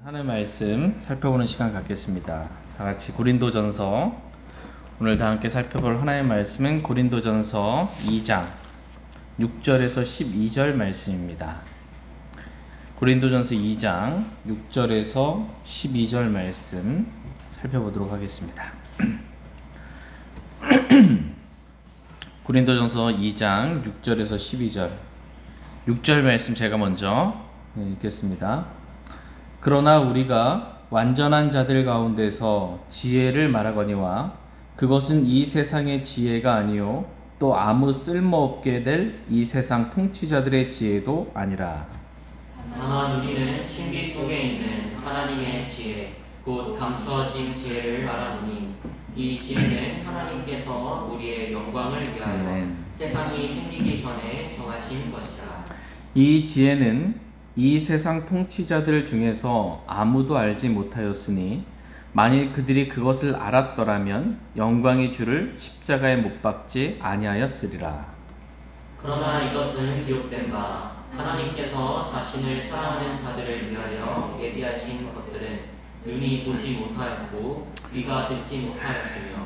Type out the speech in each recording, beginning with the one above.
하나님 말씀 살펴보는 시간 갖겠습니다. 다 같이 고린도전서, 오늘 다 함께 살펴볼 하나님의 말씀은 고린도전서 2장 6절에서 12절 말씀입니다. 고린도전서 2장 6절에서 12절 말씀 살펴보도록 하겠습니다. 고린도전서 2장 6절에서 12절 6절 말씀 제가 먼저 읽겠습니다. 그러나 우리가 완전한 자들 가운데서 지혜를 말하거니와 그것은 이 세상의 지혜가 아니요 또 아무 쓸모없게 될 이 세상 통치자들의 지혜도 아니라 다만 우리는 신비 속에 있는 하나님의 지혜 곧 감추어진 지혜를 말하노니 이 지혜는 하나님께서 우리의 영광을 위하여 세상이 생기기 전에 정하신 것이라. 이 지혜는 이 세상 통치자들 중에서 아무도 알지 못하였으니 만일 그들이 그것을 알았더라면 영광의 주를 십자가에 못 박지 아니하였으리라. 그러나 이것은 기록된 바 하나님께서 자신을 사랑하는 자들을 위하여 예비하신 것들은 눈이 보지 못하였고 귀가 듣지 못하였으며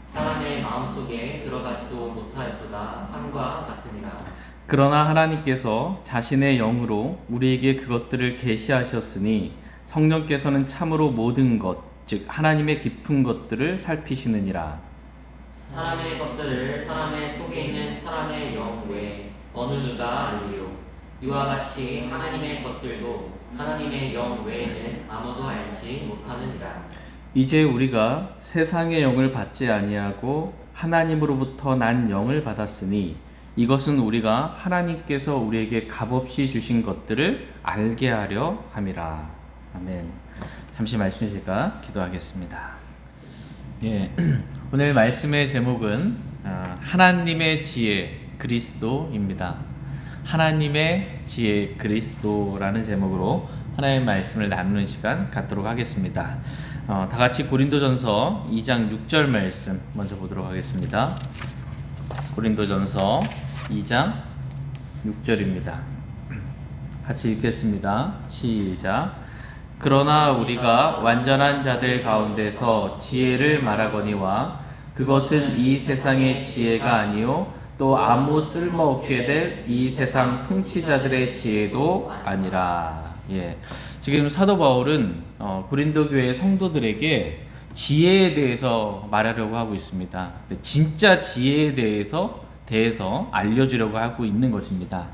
사람의 마음속에 들어가지도 못하였도다 함과 같으니라. 그러나 하나님께서 자신의 영으로 우리에게 그것들을 계시하셨으니 성령께서는 참으로 모든 것, 즉 하나님의 깊은 것들을 살피시느니라. 사람의 것들을 사람의 속에 있는 사람의 영 외에 어느 누가 알리요. 이와 같이 하나님의 것들도 하나님의 영 외에는 아무도 알지 못하느니라. 이제 우리가 세상의 영을 받지 아니하고 하나님으로부터 난 영을 받았으니 이것은 우리가 하나님께서 우리에게 값없이 주신 것들을 알게 하려 함이라. 아멘. 잠시 말씀 주실까 기도하겠습니다. 오늘 말씀의 제목은 하나님의 지혜 그리스도입니다. 하나님의 지혜 그리스도라는 제목으로 하나님의 말씀을 나누는 시간 갖도록 하겠습니다. 다 같이 고린도전서 2장 6절 말씀 먼저 보도록 하겠습니다. 고린도전서 2장 6절입니다. 같이 읽겠습니다. 시작. 그러나 우리가 완전한 자들 가운데서 지혜를 말하거니와 그것은 이 세상의 지혜가 아니요 또 아무 쓸모없게 될 이 세상 통치자들의 지혜도 아니라. 지금 사도 바울은 고린도 교회 성도들에게 지혜에 대해서 말하려고 하고 있습니다. 진짜 지혜에 대해서 알려주려고 하고 있는 것입니다.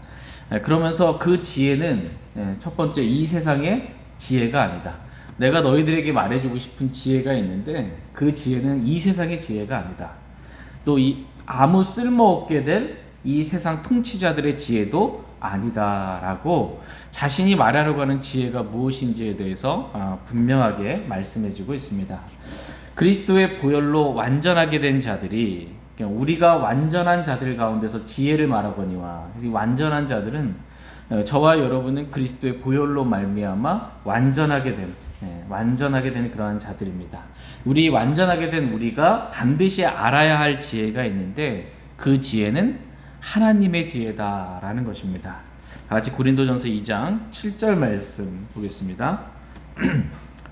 그러면서 그 지혜는 첫 번째 이 세상의 지혜가 아니다. 내가 너희들에게 말해주고 싶은 지혜가 있는데 그 지혜는 이 세상의 지혜가 아니다. 또 아무 쓸모없게 될 이 세상 통치자들의 지혜도 아니다라고 자신이 말하려고 하는 지혜가 무엇인지에 대해서 분명하게 말씀해주고 있습니다. 그리스도의 보혈로 완전하게 된 자들이 우리가 완전한 자들 가운데서 지혜를 말하거니와 완전한 자들은 저와 여러분은 그리스도의 보혈로 말미암아 완전하게 된 그러한 자들입니다. 우리 완전하게 된 우리가 반드시 알아야 할 지혜가 있는데 그 지혜는 하나님의 지혜다라는 것입니다. 같이 고린도전서 2장 7절 말씀 보겠습니다.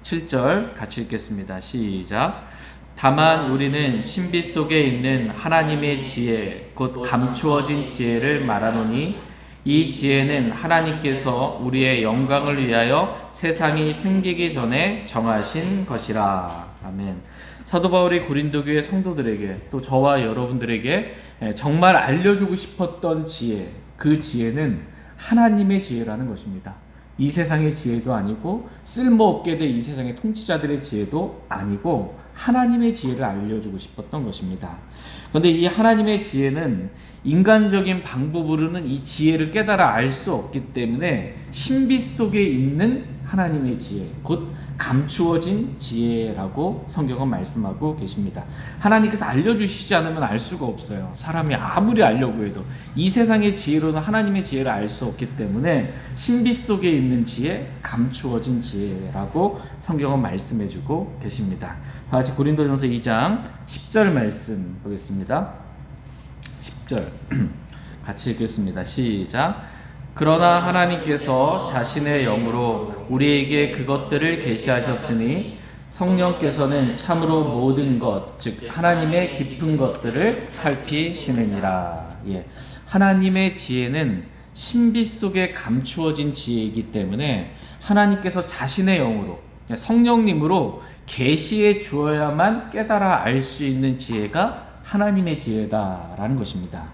7절 같이 읽겠습니다. 시작. 다만 우리는 신비 속에 있는 하나님의 지혜 곧 감추어진 지혜를 말하노니 이 지혜는 하나님께서 우리의 영광을 위하여 세상이 생기기 전에 정하신 것이라. 아멘. 사도 바울이 고린도 교회 성도들에게 또 저와 여러분들에게 정말 알려주고 싶었던 지혜, 그 지혜는 하나님의 지혜라는 것입니다. 이 세상의 지혜도 아니고 쓸모없게 될 이 세상의 통치자들의 지혜도 아니고 하나님의 지혜를 알려주고 싶었던 것입니다. 그런데 이 하나님의 지혜는 인간적인 방법으로는 이 지혜를 깨달아 알 수 없기 때문에 신비 속에 있는 하나님의 지혜, 곧 감추어진 지혜라고 성경은 말씀하고 계십니다. 하나님께서 알려주시지 않으면 알 수가 없어요. 사람이 아무리 알려고 해도 이 세상의 지혜로는 하나님의 지혜를 알 수 없기 때문에 신비 속에 있는 지혜, 감추어진 지혜라고 성경은 말씀해주고 계십니다. 다 같이 고린도전서 2장 10절 말씀 보겠습니다. 10절 같이 읽겠습니다. 시작. 그러나 하나님께서 자신의 영으로 우리에게 그것들을 계시하셨으니 성령께서는 참으로 모든 것, 즉 하나님의 깊은 것들을 살피시느니라. 예. 하나님의 지혜는 신비 속에 감추어진 지혜이기 때문에 하나님께서 자신의 영으로, 성령님으로 계시해 주어야만 깨달아 알 수 있는 지혜가 하나님의 지혜다라는 것입니다.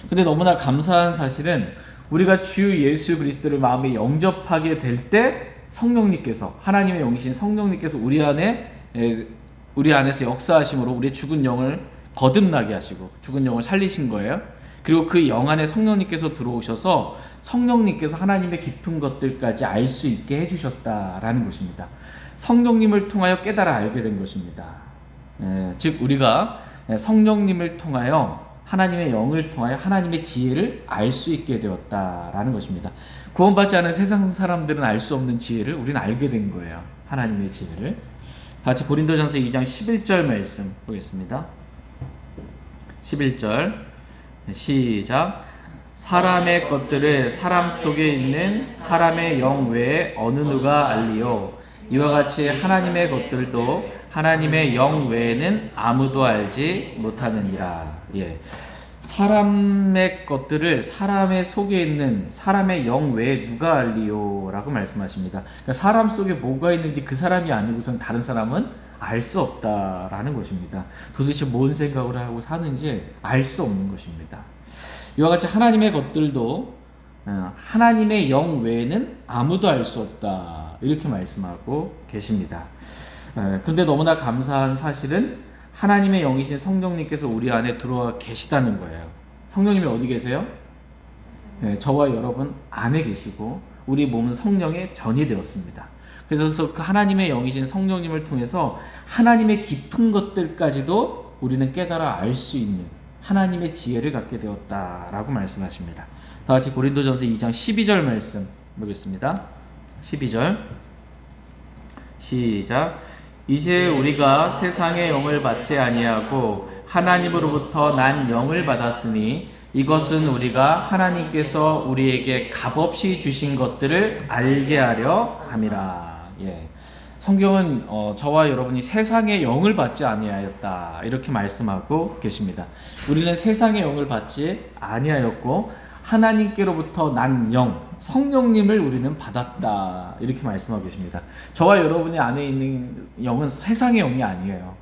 근데 너무나 감사한 사실은 우리가 주 예수 그리스도를 마음에 영접하게 될 때 성령님께서, 하나님의 영이신 성령님께서 우리 안에서 역사하심으로 우리의 죽은 영을 거듭나게 하시고 죽은 영을 살리신 거예요. 그리고 그 영 안에 성령님께서 들어오셔서 성령님께서 하나님의 깊은 것들까지 알 수 있게 해주셨다라는 것입니다. 성령님을 통하여 깨달아 알게 된 것입니다. 즉 우리가 성령님을 통하여, 하나님의 영을 통하여 하나님의 지혜를 알 수 있게 되었다라는 것입니다. 구원받지 않은 세상 사람들은 알 수 없는 지혜를 우리는 알게 된 거예요. 하나님의 지혜를. 같이 고린도전서 2장 11절 말씀 보겠습니다. 11절 시작. 사람의 것들을 사람 속에 있는 사람의 영 외에 어느 누가 알리요. 이와 같이 하나님의 것들도 하나님의 영 외에는 아무도 알지 못하느니라. 예. 사람의 것들을 사람의 속에 있는 사람의 영 외에 누가 알리요? 라고 말씀하십니다. 그러니까 사람 속에 뭐가 있는지 그 사람이 아니고선 다른 사람은 알 수 없다라는 것입니다. 도대체 뭔 생각을 하고 사는지 알 수 없는 것입니다. 이와 같이 하나님의 것들도 하나님의 영 외에는 아무도 알 수 없다, 이렇게 말씀하고 계십니다. 근데 너무나 감사한 사실은 하나님의 영이신 성령님께서 우리 안에 들어와 계시다는 거예요. 성령님이 어디 계세요? 저와 여러분 안에 계시고 우리 몸은 성령의 전이 되었습니다. 그래서 그 하나님의 영이신 성령님을 통해서 하나님의 깊은 것들까지도 우리는 깨달아 알 수 있는 하나님의 지혜를 갖게 되었다라고 말씀하십니다. 다 같이 고린도전서 2장 12절 말씀 보겠습니다. 12절 시작. 이제 우리가 세상의 영을 받지 아니하고 하나님으로부터 난 영을 받았으니 이것은 우리가 하나님께서 우리에게 값없이 주신 것들을 알게 하려 함이라. 예. 성경은 저와 여러분이 세상의 영을 받지 아니하였다, 이렇게 말씀하고 계십니다. 우리는 세상의 영을 받지 아니하였고 하나님께로부터 난 영, 성령님을 우리는 받았다, 이렇게 말씀하고 계십니다. 저와 여러분의 안에 있는 영은 세상의 영이 아니에요.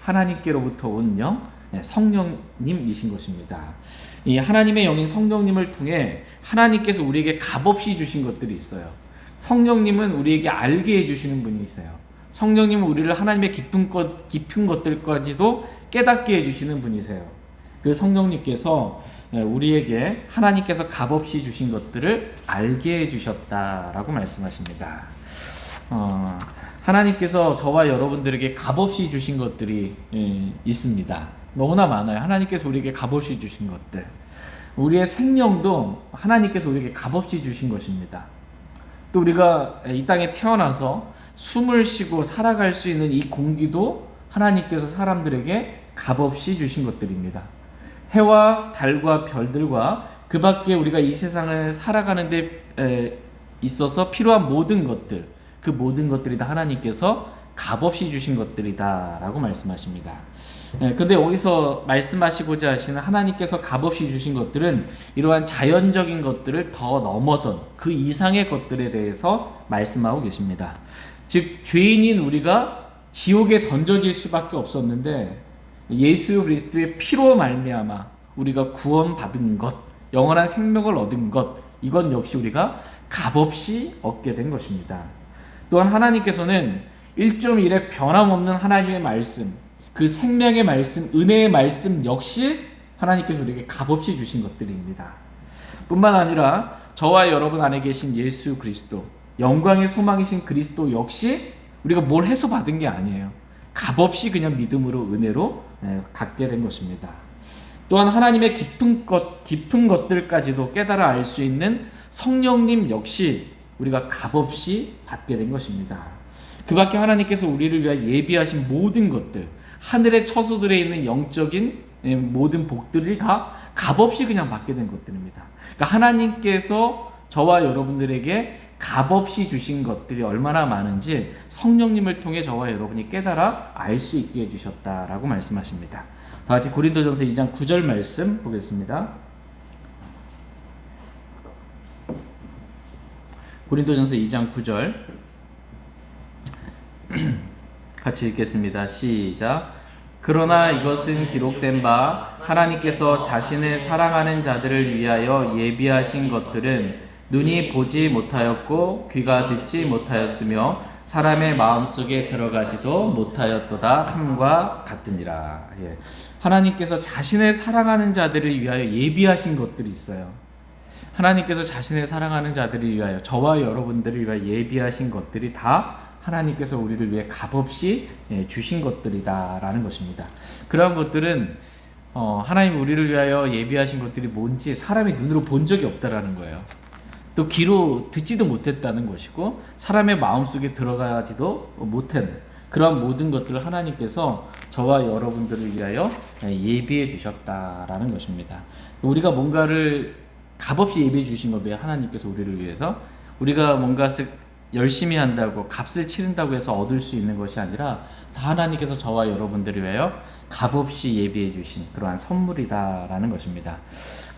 하나님께로부터 온 영, 성령님이신 것입니다. 이 하나님의 영인 성령님을 통해 하나님께서 우리에게 값없이 주신 것들이 있어요. 성령님은 우리에게 알게 해주시는 분이세요. 성령님은 우리를 하나님의 깊은 것들까지도 깨닫게 해주시는 분이세요. 그 성령님께서 우리에게 하나님께서 값없이 주신 것들을 알게 해주셨다라고 말씀하십니다. 하나님께서 저와 여러분들에게 값없이 주신 것들이 있습니다. 너무나 많아요. 하나님께서 우리에게 값없이 주신 것들. 우리의 생명도 하나님께서 우리에게 값없이 주신 것입니다. 또 우리가 이 땅에 태어나서 숨을 쉬고 살아갈 수 있는 이 공기도 하나님께서 사람들에게 값없이 주신 것들입니다. 해와 달과 별들과 그 밖에 우리가 이 세상을 살아가는 데 있어서 필요한 모든 것들, 그 모든 것들이 다 하나님께서 값없이 주신 것들이다 라고 말씀하십니다. 근데 여기서 말씀하시고자 하시는 하나님께서 값없이 주신 것들은 이러한 자연적인 것들을 더 넘어선 그 이상의 것들에 대해서 말씀하고 계십니다. 즉 죄인인 우리가 지옥에 던져질 수밖에 없었는데 예수 그리스도의 피로 말미암아 우리가 구원받은 것, 영원한 생명을 얻은 것, 이건 역시 우리가 값없이 얻게 된 것입니다. 또한 하나님께서는 1.1의 변함없는 하나님의 말씀, 그 생명의 말씀, 은혜의 말씀 역시 하나님께서 우리에게 값없이 주신 것들입니다. 뿐만 아니라 저와 여러분 안에 계신 예수 그리스도, 영광의 소망이신 그리스도 역시 우리가 뭘 해서 받은 게 아니에요. 값없이 그냥 믿음으로, 은혜로 갖게 된 것입니다. 또한 하나님의 깊은 것들까지도 깨달아 알 수 있는 성령님 역시 우리가 값없이 받게 된 것입니다. 그 밖에 하나님께서 우리를 위하여 예비하신 모든 것들, 하늘의 처소들에 있는 영적인 모든 복들이 다 값없이 그냥 받게 된 것들입니다. 그러니까 하나님께서 저와 여러분들에게 값없이 주신 것들이 얼마나 많은지 성령님을 통해 저와 여러분이 깨달아 알 수 있게 해주셨다라고 말씀하십니다. 다 같이 고린도전서 2장 9절 말씀 보겠습니다. 고린도전서 2장 9절 같이 읽겠습니다. 시작. 그러나 이것은 기록된 바 하나님께서 자신을 사랑하는 자들을 위하여 예비하신 것들은 눈이 보지 못하였고 귀가 듣지 못하였으며 사람의 마음속에 들어가지도 못하였도다 함과 같으니라. 예. 하나님께서 자신을 사랑하는 자들을 위하여 예비하신 것들이 있어요. 하나님께서 자신을 사랑하는 자들을 위하여, 저와 여러분들을 위하여 예비하신 것들이 다 하나님께서 우리를 위해 값없이 주신 것들이다라는 것입니다. 그러한 것들은 하나님 우리를 위하여 예비하신 것들이 뭔지 사람의 눈으로 본 적이 없다라는 거예요. 또 귀로 듣지도 못했다는 것이고 사람의 마음속에 들어가지도 못한 그러한 모든 것들을 하나님께서 저와 여러분들을 위하여 예비해 주셨다라는 것입니다. 우리가 뭔가를 값없이 예비해 주신 것에 하나님께서 우리를 위해서 우리가 뭔가 열심히 한다고 값을 치른다고 해서 얻을 수 있는 것이 아니라 다 하나님께서 저와 여러분들을 위하여 값없이 예비해 주신 그러한 선물이다라는 것입니다.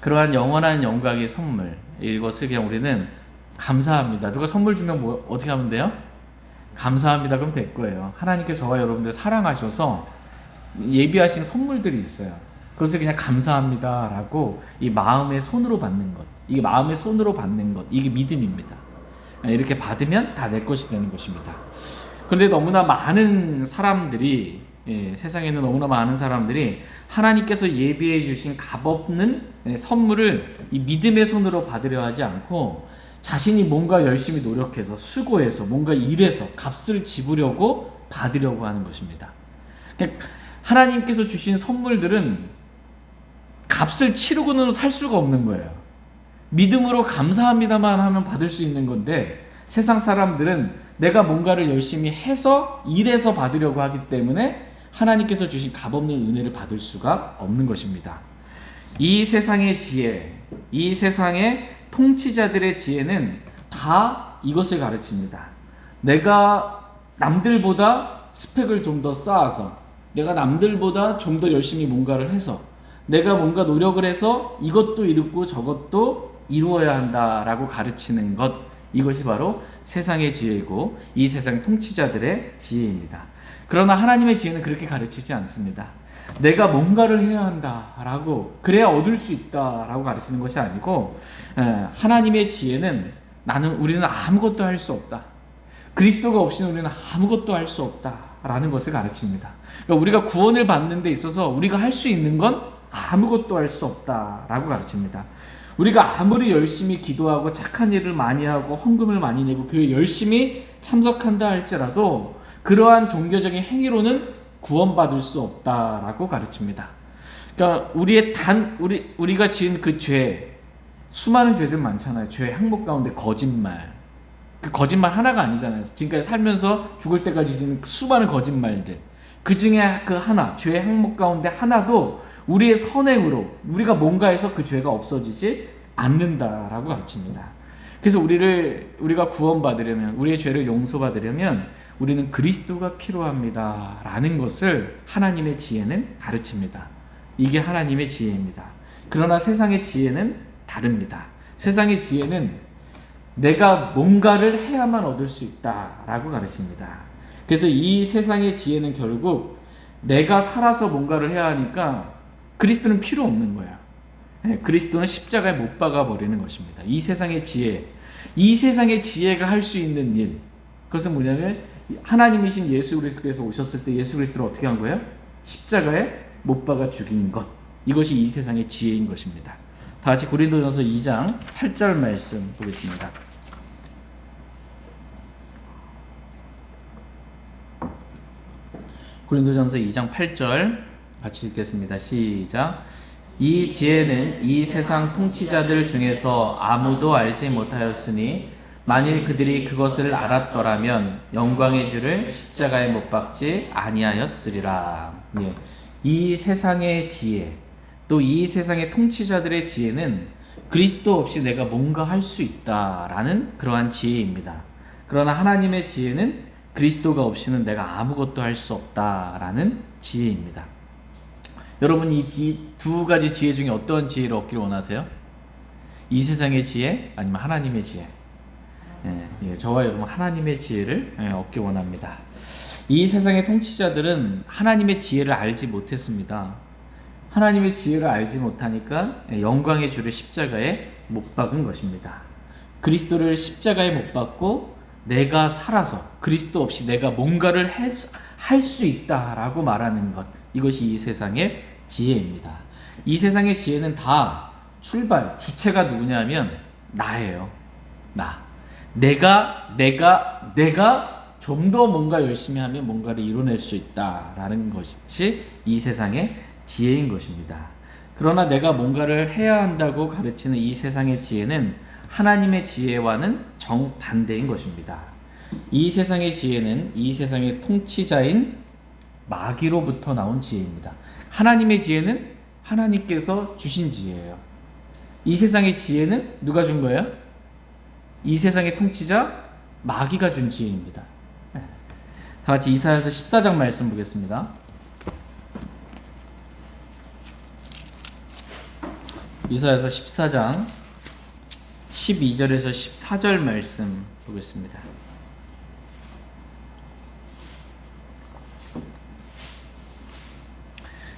그러한 영원한 영광의 선물, 이것을 그냥 우리는 감사합니다. 누가 선물 주면 어떻게 하면 돼요? 감사합니다. 그럼 될 거예요. 하나님께서 저와 여러분들 사랑하셔서 예비하신 선물들이 있어요. 그것을 그냥 감사합니다라고 이 마음의 손으로 받는 것, 이게 마음의 손으로 받는 것, 이게 믿음입니다. 이렇게 받으면 다 내 것이 되는 것입니다. 그런데 너무나 많은 사람들이 세상에는 너무나 많은 사람들이 하나님께서 예비해 주신 값없는 선물을 이 믿음의 손으로 받으려 하지 않고 자신이 뭔가 열심히 노력해서 수고해서 뭔가 일해서 값을 지불하고 받으려고 하는 것입니다. 하나님께서 주신 선물들은 값을 치르고는 살 수가 없는 거예요. 믿음으로 감사합니다만 하면 받을 수 있는 건데 세상 사람들은 내가 뭔가를 열심히 해서 일해서 받으려고 하기 때문에 하나님께서 주신 값없는 은혜를 받을 수가 없는 것입니다. 이 세상의 지혜, 이 세상의 통치자들의 지혜는 다 이것을 가르칩니다. 내가 남들보다 스펙을 좀 더 쌓아서 내가 남들보다 좀 더 열심히 뭔가를 해서 내가 뭔가 노력을 해서 이것도 이루고 저것도 이루어야 한다라고 가르치는 것, 이것이 바로 세상의 지혜이고 이 세상 통치자들의 지혜입니다. 그러나 하나님의 지혜는 그렇게 가르치지 않습니다. 내가 뭔가를 해야 한다라고 그래야 얻을 수 있다라고 가르치는 것이 아니고 하나님의 지혜는 우리는 아무것도 할 수 없다. 그리스도가 없이는 우리는 아무것도 할 수 없다라는 것을 가르칩니다. 그러니까 우리가 구원을 받는 데 있어서 우리가 할 수 있는 건 아무것도 할 수 없다라고 가르칩니다. 우리가 아무리 열심히 기도하고 착한 일을 많이 하고 헌금을 많이 내고 교회에 열심히 참석한다 할지라도 그러한 종교적인 행위로는 구원받을 수 없다라고 가르칩니다. 그러니까 우리가 지은 그 죄, 수많은 죄들 많잖아요. 죄의 항목 가운데 거짓말. 그 거짓말 하나가 아니잖아요. 지금까지 살면서 죽을 때까지 지은 수많은 거짓말들. 그 중에 그 하나, 죄의 항목 가운데 하나도 우리의 선행으로 우리가 뭔가 해서 그 죄가 없어지지 않는다라고 가르칩니다. 그래서 우리가 구원받으려면, 우리의 죄를 용서받으려면 우리는 그리스도가 필요합니다 라는 것을 하나님의 지혜는 가르칩니다. 이게 하나님의 지혜입니다. 그러나 세상의 지혜는 다릅니다. 세상의 지혜는 내가 뭔가를 해야만 얻을 수 있다라고 가르칩니다. 그래서 이 세상의 지혜는 결국 내가 살아서 뭔가를 해야 하니까 그리스도는 필요 없는 거야. 그리스도는 십자가에 못 박아 버리는 것입니다. 이 세상의 지혜, 이 세상의 지혜가 할 수 있는 일, 그것은 뭐냐면 하나님이신 예수 그리스도께서 오셨을 때 예수 그리스도를 어떻게 한 거예요? 십자가에 못 박아 죽인 것, 이것이 이 세상의 지혜인 것입니다. 다 같이 고린도전서 2장 8절 말씀 보겠습니다. 고린도전서 2장 8절 같이 읽겠습니다. 시작. 이 지혜는 이 세상 통치자들 중에서 아무도 알지 못하였으니 만일 그들이 그것을 알았더라면 영광의 주를 십자가에 못 박지 아니하였으리라. 이 세상의 지혜, 또 이 세상의 통치자들의 지혜는 그리스도 없이 내가 뭔가 할 수 있다라는 그러한 지혜입니다. 그러나 하나님의 지혜는 그리스도가 없이는 내가 아무것도 할 수 없다라는 지혜입니다. 여러분 이 두 가지 지혜 중에 어떤 지혜를 얻기를 원하세요? 이 세상의 지혜 아니면 하나님의 지혜? 저와 여러분 하나님의 지혜를 얻기 원합니다. 이 세상의 통치자들은 하나님의 지혜를 알지 못했습니다. 하나님의 지혜를 알지 못하니까 영광의 주를 십자가에 못 박은 것입니다. 그리스도를 십자가에 못 박고 내가 살아서 그리스도 없이 내가 뭔가를 할 수 있다라고 말하는 것, 이것이 이 세상의 지혜입니다. 이 세상의 지혜는 다 주체가 누구냐면 나예요. 내가 좀 더 뭔가 열심히 하면 뭔가를 이뤄낼 수 있다라는 것이 이 세상의 지혜인 것입니다. 그러나 내가 뭔가를 해야 한다고 가르치는 이 세상의 지혜는 하나님의 지혜와는 정반대인 것입니다. 이 세상의 지혜는 이 세상의 통치자인 마귀로부터 나온 지혜입니다. 하나님의 지혜는 하나님께서 주신 지혜예요. 이 세상의 지혜는 누가 준 거예요? 이 세상의 통치자 마귀가 준 지혜입니다. 다 같이 이사야서 14장 말씀 보겠습니다. 이사야서 14장 12절에서 14절 말씀 보겠습니다.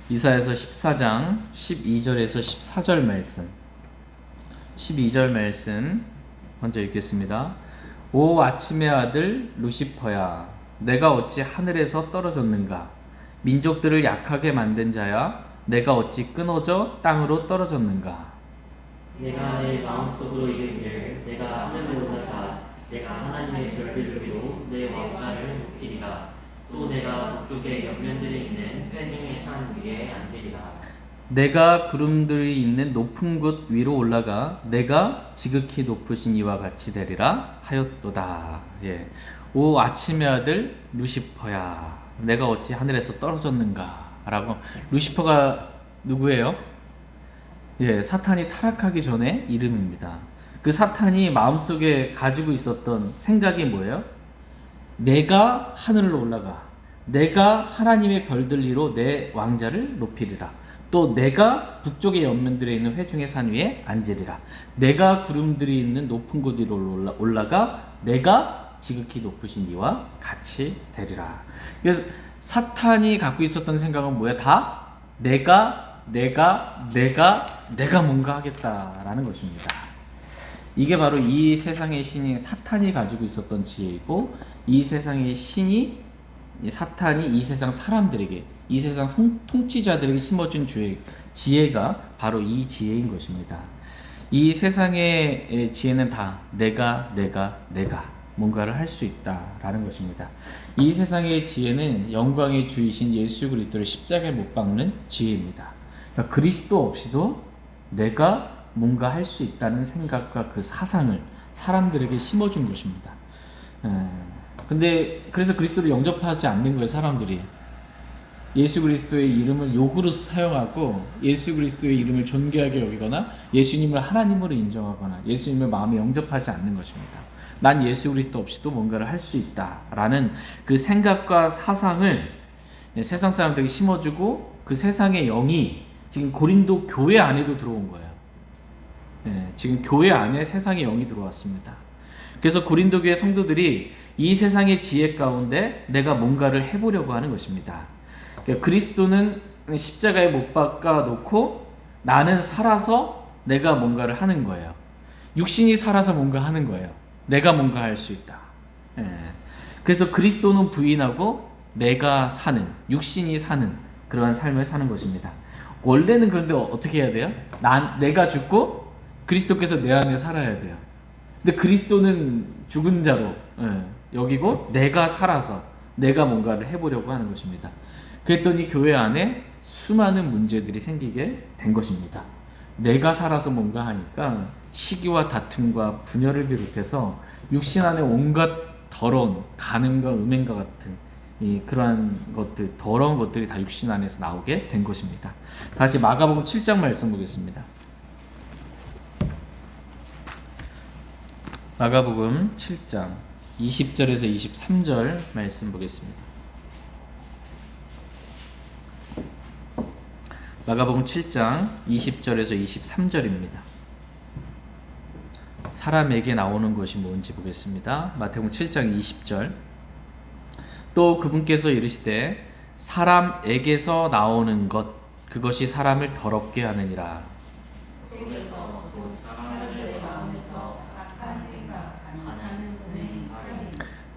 이사야서 14장 12절에서 14절 말씀. 12절 말씀 먼저 읽겠습니다. 오 아침의 아들 루시퍼야, 내가 어찌 하늘에서 떨어졌는가? 민족들을 약하게 만든 자야, 내가 어찌 끊어져 땅으로 떨어졌는가? 내가 내 마음속으로 이르기를 내가 하늘로 올라가 내가 하나님의 별들을 위로 내 왕좌를 높이리라. 또 내가 북쪽의 옆면들에 있는 회중의 산 위에 앉으리라. 내가 구름들이 있는 높은 곳 위로 올라가 내가 지극히 높으신 이와 같이 되리라 하였도다. 오 아침의 아들 루시퍼야, 내가 어찌 하늘에서 떨어졌는가? 라고. 루시퍼가 누구예요? 사탄이 타락하기 전에 이름입니다. 그 사탄이 마음속에 가지고 있었던 생각이 뭐예요? 내가 하늘로 올라가 내가 하나님의 별들 위로 내 왕자를 높이리라. 또 내가 북쪽의 옆면들에 있는 회중의 산 위에 앉으리라. 내가 구름들이 있는 높은 곳 위로 올라가 내가 지극히 높으신 이와 같이 되리라. 그래서 사탄이 갖고 있었던 생각은 뭐야? 다 내가 뭔가 하겠다라는 것입니다. 이게 바로 이 세상의 신인 사탄이 가지고 있었던 지혜이고, 이 세상의 신이 사탄이 이 세상 사람들에게, 이 세상 통치자들에게 심어준 지혜가 바로 이 지혜인 것입니다. 이 세상의 지혜는 다 내가 뭔가를 할 수 있다라는 것입니다. 이 세상의 지혜는 영광의 주이신 예수 그리스도를 십자가에 못 박는 지혜입니다. 그러니까 그리스도 없이도 내가 뭔가 할 수 있다는 생각과 그 사상을 사람들에게 심어준 것입니다. 근데 그래서 그리스도를 영접하지 않는 거예요, 사람들이. 예수 그리스도의 이름을 욕으로 사용하고 예수 그리스도의 이름을 존귀하게 여기거나 예수님을 하나님으로 인정하거나 예수님을 마음에 영접하지 않는 것입니다. 난 예수 그리스도 없이도 뭔가를 할 수 있다라는 그 생각과 사상을 세상 사람들에게 심어주고, 그 세상의 영이 지금 고린도 교회 안에도 들어온 거예요. 지금 교회 안에 세상의 영이 들어왔습니다. 그래서 고린도 교회 성도들이 이 세상의 지혜 가운데 내가 뭔가를 해보려고 하는 것입니다. 그러니까 그리스도는 십자가에 못 박아 놓고 나는 살아서 내가 뭔가를 하는 거예요. 육신이 살아서 뭔가 하는 거예요. 내가 뭔가 할 수 있다. 그래서 그리스도는 부인하고 내가 사는, 육신이 사는 그러한 삶을 사는 것입니다. 원래는 그런데 어떻게 해야 돼요? 내가 죽고 그리스도께서 내 안에 살아야 돼요. 근데 그리스도는 죽은 자로 여기고 내가 살아서 내가 뭔가를 해보려고 하는 것입니다. 그랬더니 교회 안에 수많은 문제들이 생기게 된 것입니다. 내가 살아서 뭔가 하니까 시기와 다툼과 분열을 비롯해서 육신 안에 온갖 더러운 간음과 음행과 같은 그러한 것들, 더러운 것들이 다 육신 안에서 나오게 된 것입니다. 다시 마가복음 7장 말씀 보겠습니다. 마가복음 7장 20절에서 23절 말씀 보겠습니다. 마가복음 7장 20절에서 23절입니다. 사람에게 나오는 것이 뭔지 보겠습니다. 마태복음 7장 20절. 또 그분께서 이르시되 사람에게서 나오는 것 그것이 사람을 더럽게 하느니라.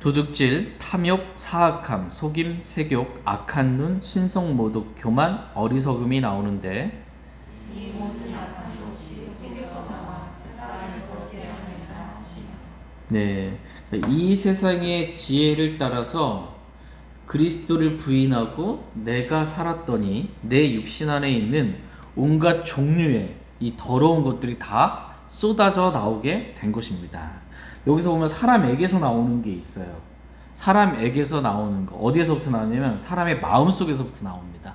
도둑질, 탐욕, 사악함, 속임, 세욕, 악한 눈, 신성, 모독, 교만, 어리석음이 나오는데 이 모든 악한 것이 속에서 나와 사람을 더럽게 하느니라. 네, 이 세상의 지혜를 따라서 그리스도를 부인하고 내가 살았더니 내 육신 안에 있는 온갖 종류의 이 더러운 것들이 다 쏟아져 나오게 된 것입니다. 여기서 보면 사람에게서 나오는 게 있어요. 사람에게서 나오는 거 어디에서부터 나오냐면 사람의 마음속에서부터 나옵니다.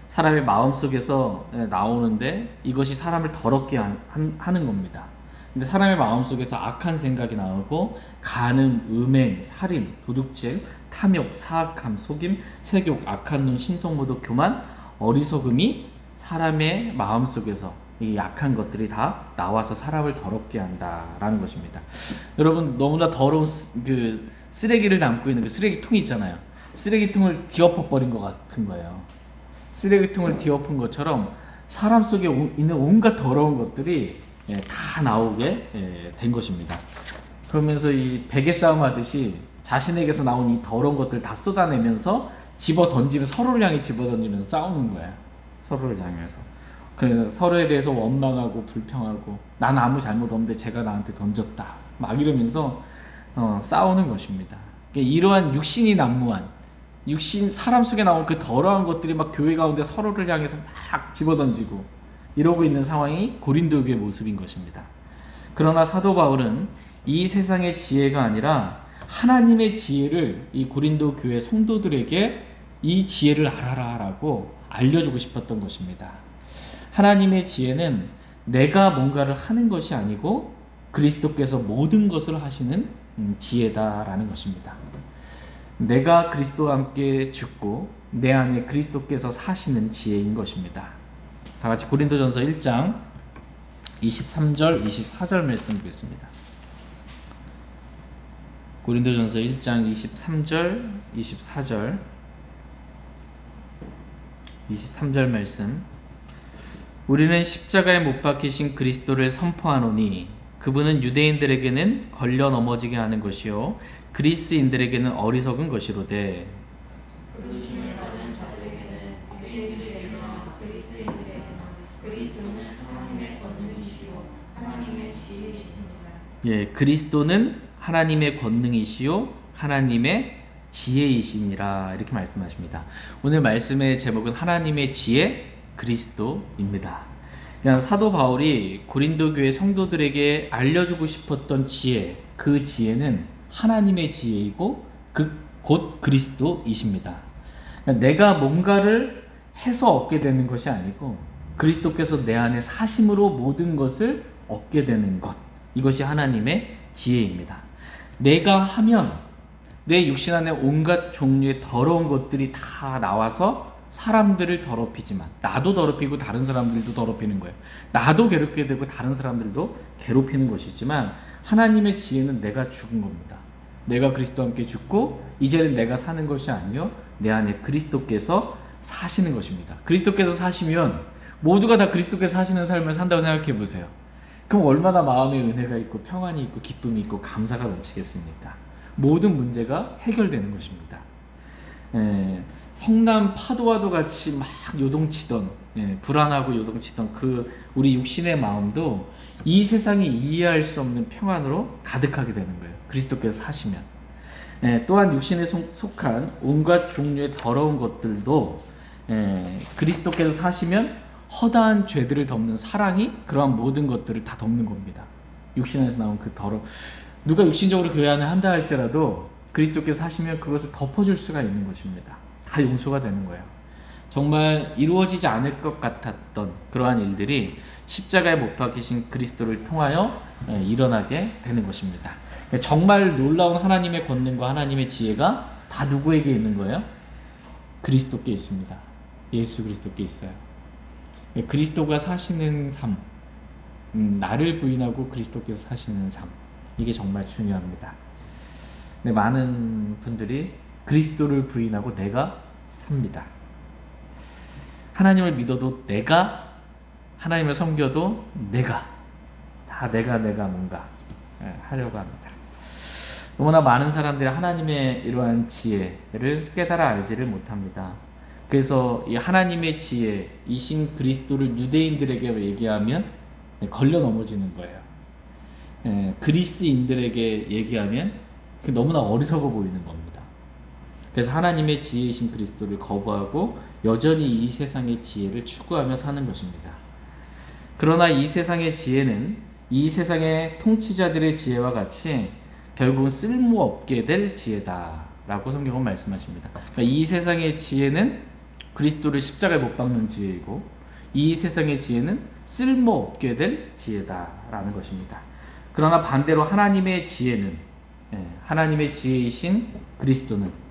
사람의 마음속에서 나오는데 이것이 사람을 더럽게 하는 겁니다. 근데 사람의 마음속에서 악한 생각이 나오고 간음, 음행, 살인, 도둑질, 탐욕, 사악함, 속임, 세욕, 악한 눈, 신성모독, 교만, 어리석음이 사람의 마음속에서 이 약한 것들이 다 나와서 사람을 더럽게 한다라는 것입니다. 여러분 너무나 더러운 그 쓰레기를 담고 있는 그 쓰레기통이 있잖아요. 쓰레기통을 뒤엎어 버린 것 같은 거예요. 쓰레기통을 뒤엎은 것처럼 사람 속에 있는 온갖 더러운 것들이 다 나오게 된 것입니다. 그러면서 이 베개 싸움 하듯이 자신에게서 나온 이 더러운 것들 다 쏟아내면서 집어 던지면 서로를 향해 집어 던지면서 싸우는 거야. 서로를 향해서. 그래서 서로에 대해서 원망하고 불평하고 난 아무 잘못 없는데 제가 나한테 던졌다 막 이러면서 싸우는 것입니다. 이러한 육신이 난무한 육신 사람 속에 나온 그 더러운 것들이 막 교회 가운데 서로를 향해서 막 집어던지고 이러고 있는 상황이 고린도 교회의 모습인 것입니다. 그러나 사도 바울은 이 세상의 지혜가 아니라 하나님의 지혜를 이 고린도 교회 성도들에게 이 지혜를 알아라라고 알려주고 싶었던 것입니다. 하나님의 지혜는 내가 뭔가를 하는 것이 아니고 그리스도께서 모든 것을 하시는 지혜다라는 것입니다. 내가 그리스도와 함께 죽고 내 안에 그리스도께서 사시는 지혜인 것입니다. 다 같이 고린도전서 1장 23절 24절 말씀 보겠습니다. 고린도전서 1장 23절 23절 말씀. 우리는 십자가에 못 박히신 그리스도를 선포하노니 그분은 유대인들에게는 걸려 넘어지게 하는 것이요 그리스인들에게는 어리석은 것이로되 부르심을 받은 자들에게는 유대인들에게나 그리스인들에게나 그리스도는 하나님의 권능이시요 하나님의 지혜이십니다. 예, 그리스도는 하나님의 권능이시요 하나님의 지혜이시니라 이렇게 말씀하십니다. 오늘 말씀의 제목은 하나님의 지혜 그리스도입니다. 그냥 사도 바울이 고린도 교회 성도들에게 알려주고 싶었던 지혜, 그 지혜는 하나님의 지혜이고 곧 그리스도이십니다. 그러니까 내가 뭔가를 해서 얻게 되는 것이 아니고 그리스도께서 내 안에 사심으로 모든 것을 얻게 되는 것, 이것이 하나님의 지혜입니다. 내가 하면 내 육신 안에 온갖 종류의 더러운 것들이 다 나와서 사람들을 더럽히지만 나도 더럽히고 다른 사람들도 더럽히는 거예요. 나도 괴롭게 되고 다른 사람들도 괴롭히는 것이지만 하나님의 지혜는 내가 죽은 겁니다. 내가 그리스도와 함께 죽고 이제는 내가 사는 것이 아니요 내 안에 그리스도께서 사시는 것입니다. 그리스도께서 사시면 모두가 다 그리스도께서 사시는 삶을 산다고 생각해 보세요. 그럼 얼마나 마음에 은혜가 있고 평안이 있고 기쁨이 있고 감사가 넘치겠습니까? 모든 문제가 해결되는 것입니다. 성남 파도와도 같이 막 요동치던 불안하고 요동치던 그 우리 육신의 마음도 이 세상이 이해할 수 없는 평안으로 가득하게 되는 거예요. 그리스도께서 사시면. 또한 육신에 속한 온갖 종류의 더러운 것들도 그리스도께서 사시면 허다한 죄들을 덮는 사랑이 그러한 모든 것들을 다 덮는 겁니다. 육신 안에서 나온 그 누가 육신적으로 교회 안에 한다 할지라도 그리스도께서 사시면 그것을 덮어줄 수가 있는 것입니다. 다 용서가 되는 거예요. 정말 이루어지지 않을 것 같았던 그러한 일들이 십자가에 못 박히신 그리스도를 통하여 일어나게 되는 것입니다. 정말 놀라운 하나님의 권능과 하나님의 지혜가 다 누구에게 있는 거예요? 그리스도께 있습니다. 예수 그리스도께 있어요. 그리스도가 사시는 삶, 나를 부인하고 그리스도께서 사시는 삶, 이게 정말 중요합니다. 많은 분들이 그리스도를 부인하고 내가 삽니다. 하나님을 믿어도 내가, 하나님을 섬겨도 내가, 다 내가 뭔가 하려고 합니다. 너무나 많은 사람들이 하나님의 이러한 지혜를 깨달아 알지를 못합니다. 그래서 이 하나님의 지혜이신 그리스도를 유대인들에게 얘기하면 걸려 넘어지는 거예요. 그리스인들에게 얘기하면 너무나 어리석어 보이는 겁니다. 그래서 하나님의 지혜이신 그리스도를 거부하고 여전히 이 세상의 지혜를 추구하며 사는 것입니다. 그러나 이 세상의 지혜는 이 세상의 통치자들의 지혜와 같이 결국은 쓸모없게 될 지혜다라고 성경은 말씀하십니다. 그러니까 이 세상의 지혜는 그리스도를 십자가에 못 박는 지혜이고 이 세상의 지혜는 쓸모없게 될 지혜다라는 것입니다. 그러나 반대로 하나님의 지혜는, 하나님의 지혜이신 그리스도는,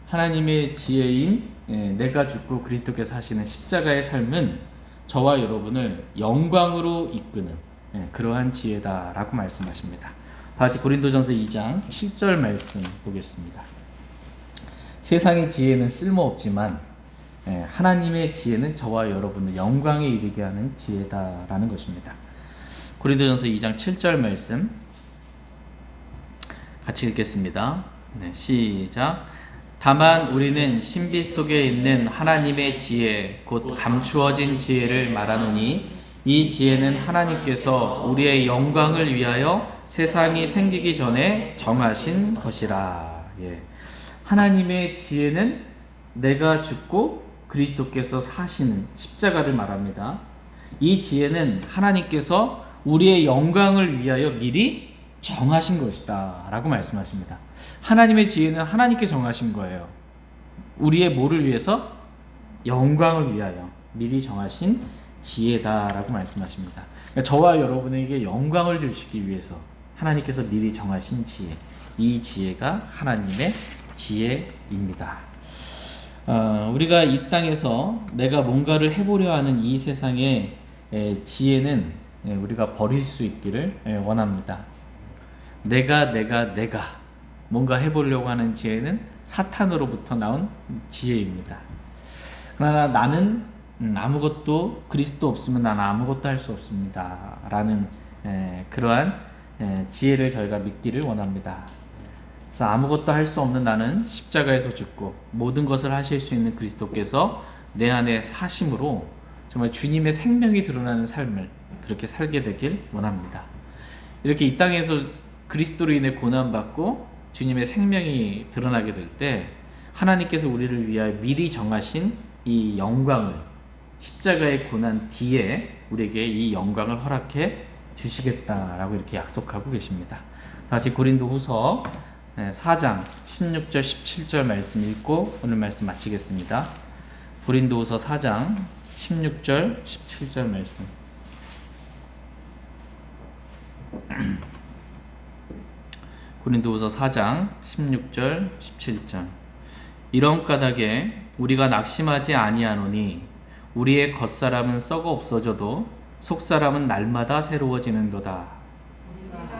하나님의 지혜인 내가 죽고 그리스도께서 하시는 십자가의 삶은 저와 여러분을 영광으로 이끄는 그러한 지혜다라고 말씀하십니다. 다같이 고린도전서 2장 7절 말씀 보겠습니다. 세상의 지혜는 쓸모없지만 하나님의 지혜는 저와 여러분을 영광에 이르게 하는 지혜다라는 것입니다. 고린도전서 2장 7절 말씀 같이 읽겠습니다. 시작. 다만 우리는 신비 속에 있는 하나님의 지혜 곧 감추어진 지혜를 말하노니 이 지혜는 하나님께서 우리의 영광을 위하여 세상이 생기기 전에 정하신 것이라. 하나님의 지혜는 내가 죽고 그리스도께서 사시는 십자가를 말합니다. 이 지혜는 하나님께서 우리의 영광을 위하여 미리 정하신 것이다 라고 말씀하십니다. 하나님의 지혜는 하나님께 정하신 거예요. 우리의 뭐를 위해서? 영광을 위하여 미리 정하신 지혜다라고 말씀하십니다. 그러니까 저와 여러분에게 영광을 주시기 위해서 하나님께서 미리 정하신 지혜, 이 지혜가 하나님의 지혜입니다. 우리가 이 땅에서 내가 뭔가를 해보려 하는 이 세상의 지혜는 우리가 버릴 수 있기를 원합니다. 내가 뭔가 해보려고 하는 지혜는 사탄으로부터 나온 지혜입니다. 그러나 나는 아무것도, 그리스도 없으면 나는 아무것도 할 수 없습니다 라는 그러한 지혜를 저희가 믿기를 원합니다. 그래서 아무것도 할 수 없는 나는 십자가에서 죽고 모든 것을 하실 수 있는 그리스도께서 내 안에 사심으로 정말 주님의 생명이 드러나는 삶을 그렇게 살게 되길 원합니다. 이렇게 이 땅에서 그리스도로 인해 고난받고 주님의 생명이 드러나게 될 때 하나님께서 우리를 위하여 미리 정하신 이 영광을, 십자가의 고난 뒤에 우리에게 이 영광을 허락해 주시겠다라고 이렇게 약속하고 계십니다. 다시 고린도후서 4장 16절 17절 말씀 읽고 오늘 말씀 마치겠습니다. 고린도후서 4장 16절 17절 말씀. 고린도후서 4장 16절 17절. 이런 까닭에 우리가 낙심하지 아니하노니 우리의 겉사람은 썩어 없어져도 속사람은 날마다 새로워지는도다.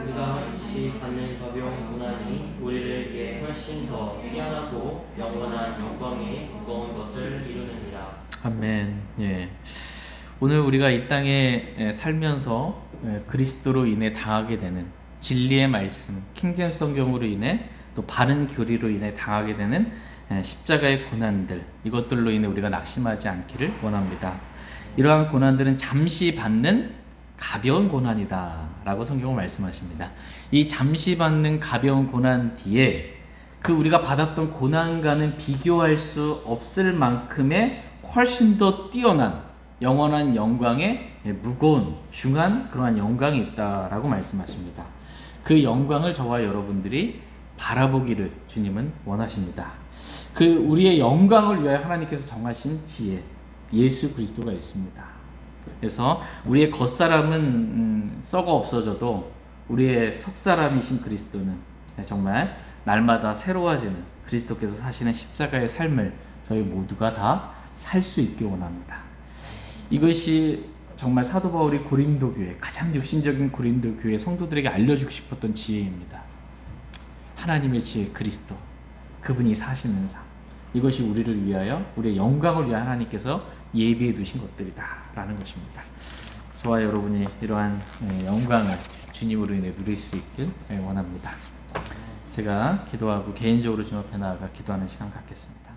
우리가 같이 받는 가벼운 고난이 우리에게 훨씬 더 뛰어나고 영원한 영광의 무거운 것을 이루느니라. 아멘. 오늘 우리가 이 땅에 살면서 그리스도로 인해 당하게 되는 진리의 말씀, 킹잼 성경으로 인해 또 바른 교리로 인해 당하게 되는 십자가의 고난들, 이것들로 인해 우리가 낙심하지 않기를 원합니다. 이러한 고난들은 잠시 받는 가벼운 고난이다 라고 성경은 말씀하십니다. 이 잠시 받는 가벼운 고난 뒤에 그 우리가 받았던 고난과는 비교할 수 없을 만큼의 훨씬 더 뛰어난 영원한 영광의 무거운 중한 그러한 영광이 있다라고 말씀하십니다. 그 영광을 저와 여러분들이 바라보기를 주님은 원하십니다. 그 우리의 영광을 위하여 하나님께서 정하신 지혜, 예수 그리스도가 있습니다. 그래서 우리의 겉사람은 썩어 없어져도 우리의 속사람이신 그리스도는 정말 날마다 새로워지는 그리스도께서 사시는 십자가의 삶을 저희 모두가 다 살 수 있길 원합니다. 이것이 정말 사도 바울이 고린도 교회, 가장 육신적인 고린도 교회 성도들에게 알려주고 싶었던 지혜입니다. 하나님의 지혜 그리스도, 그분이 사시는 삶, 이것이 우리를 위하여, 우리의 영광을 위하여 하나님께서 예비해 두신 것들이다 라는 것입니다. 저와 여러분이 이러한 영광을 주님으로 인해 누릴 수 있길 원합니다. 제가 기도하고 개인적으로 좀 앞에 나아가 기도하는 시간 갖겠습니다.